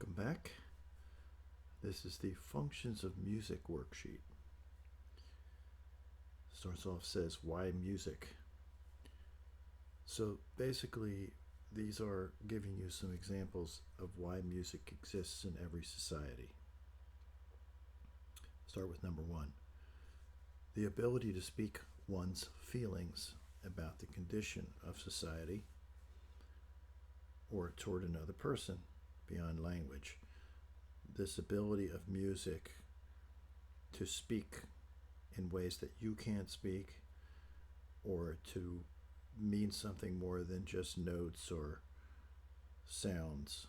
Welcome back. This is the Functions of Music worksheet. Starts off, says, why music? So basically, these are giving you some examples of why music exists in every society. Start with number one. The ability to speak one's feelings about the condition of society or toward another person beyond language. This ability of music to speak in ways that you can't speak, or to mean something more than just notes or sounds.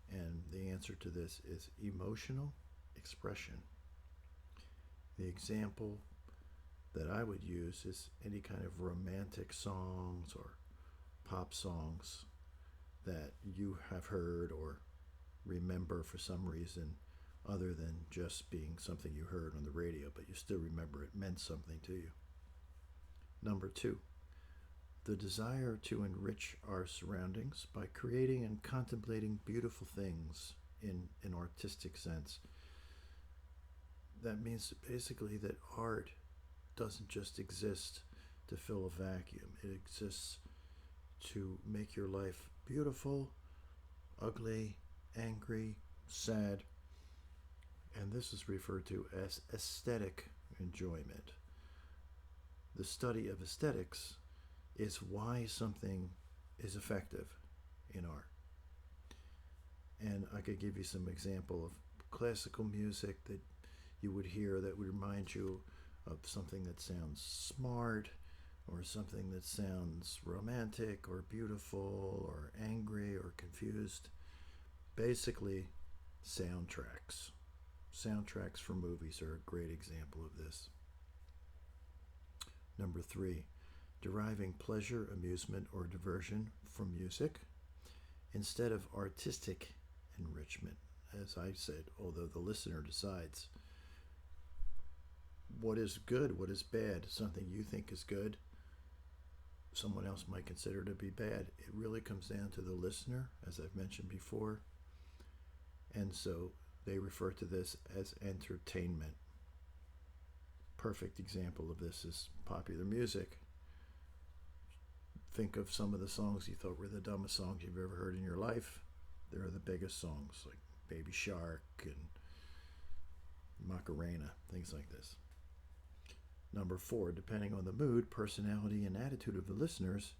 And the answer to this is emotional expression. The example that I would use is any kind of romantic songs or pop songs that you have heard or remember for some reason other than just being something you heard on the radio, but you still remember it meant something to you. Number two, the desire to enrich our surroundings by creating and contemplating beautiful things in an artistic sense. That means basically that art doesn't just exist to fill a vacuum. It exists to make your life beautiful, ugly, angry, sad, and this is referred to as aesthetic enjoyment. The study of aesthetics is why something is effective in art. And I could give you some example of classical music that you would hear that would remind you of something that sounds smart, or something that sounds romantic or beautiful or angry or confused. Basically, soundtracks. Soundtracks for movies are a great example of this. Number three, deriving pleasure, amusement, or diversion from music instead of artistic enrichment. As I said, although the listener decides what is good, what is bad. Something you think is good, someone else might consider to be bad. It really comes down to the listener, as I've mentioned before. And so they refer to this as entertainment. Perfect example of this is popular music. Think of some of the songs you thought were the dumbest songs you've ever heard in your life. They're the biggest songs, like Baby Shark and Macarena, things like this. Number four, depending on the mood, personality, and attitude of the listeners,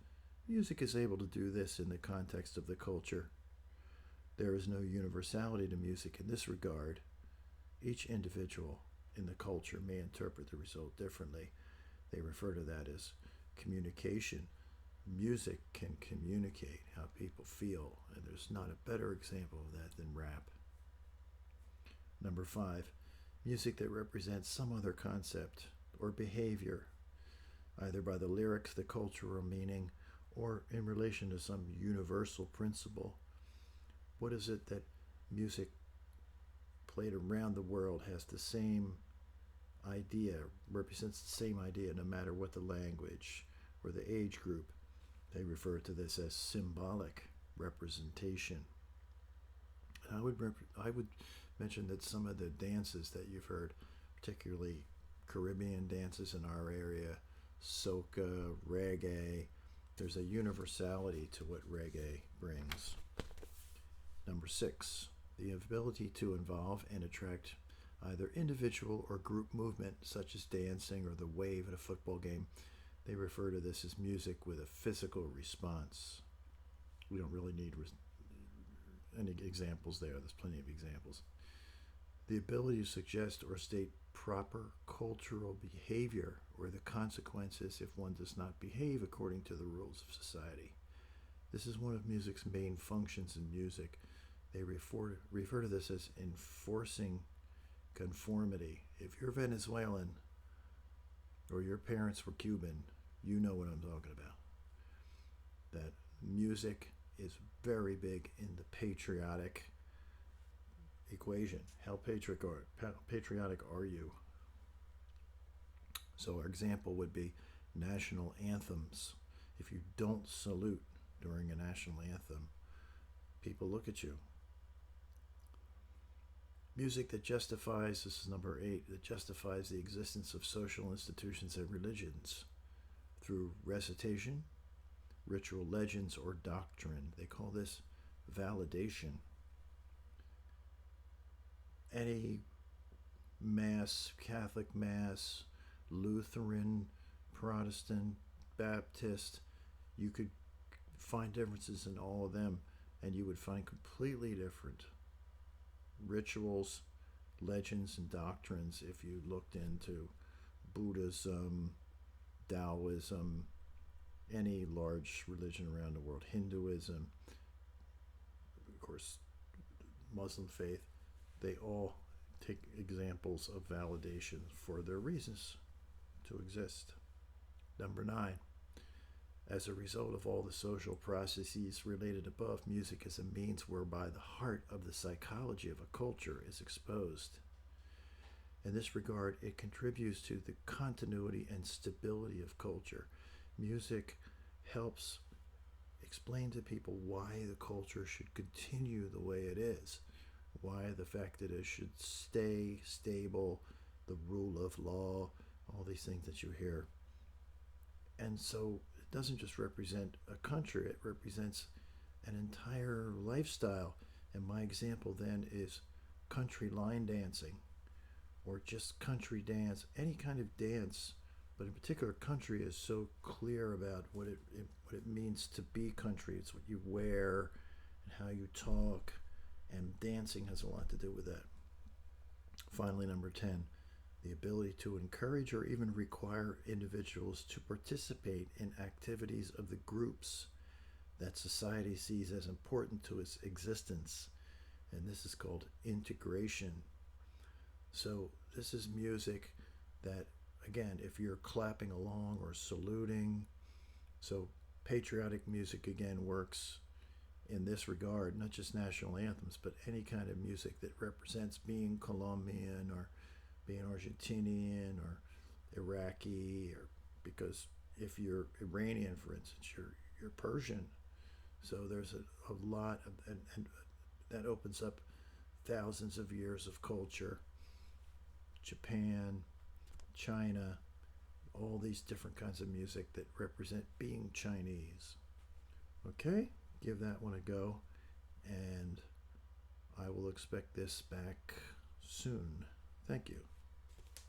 music is able to do this in the context of the culture. There is no universality to music in this regard. Each individual in the culture may interpret the result differently. They refer to that as communication. Music can communicate how people feel, and there's not a better example of that than rap. Number five, music that represents some other concept or behavior, either by the lyrics, the cultural meaning, or in relation to some universal principle. What is it that music played around the world has the same idea, represents the same idea, no matter what the language or the age group? They refer to this as symbolic representation. And I would mention that some of the dances that you've heard, particularly Caribbean dances in our area, soca, reggae, there's a universality to what reggae brings. Number six, the ability to involve and attract either individual or group movement, such as dancing or the wave at a football game. They refer to this as music with a physical response. We don't really need any examples there. There's plenty of examples. The ability to suggest or state proper cultural behavior or the consequences if one does not behave according to the rules of society. This is one of music's main functions in music. They refer to this as enforcing conformity. If you're Venezuelan or your parents were Cuban, you know what I'm talking about. That music is very big in the patriotic equation. How patriotic are you? So our example would be national anthems. If you don't salute during a national anthem, people look at you Music that justifies, this is number 8, that justifies the existence of social institutions and religions through recitation, ritual legends, or doctrine. They call this validation. Any Mass, Catholic Mass, Lutheran, Protestant, Baptist, you could find differences in all of them, and you would find completely different rituals, legends, and doctrines if you looked into Buddhism, Taoism, any large religion around the world, Hinduism, of course, Muslim faith. They all take examples of validation for their reasons to exist. Number 9. As a result of all the social processes related above, music is a means whereby the heart of the psychology of a culture is exposed. In this regard, it contributes to the continuity and stability of culture. Music helps explain to people why the culture should continue the way it is, why the fact that it should stay stable, the rule of law, all these things that you hear. And so it doesn't just represent a country, it represents an entire lifestyle. And my example then is country line dancing, or just country dance, any kind of dance, but in particular country is so clear about what it means to be country. It's what you wear and how you talk, and dancing has a lot to do with that. Finally, number 10, the ability to encourage or even require individuals to participate in activities of the groups that society sees as important to its existence. And this is called integration. So this is music that, again, if you're clapping along or saluting, so patriotic music again works in this regard, not just national anthems, but any kind of music that represents being Colombian or being Argentinian or Iraqi, or because if you're Iranian, for instance, you're Persian. So there's a lot of, and that opens up thousands of years of culture. Japan, China, all these different kinds of music that represent being Chinese. Okay, give that one a go, and I will expect this back soon. Thank you.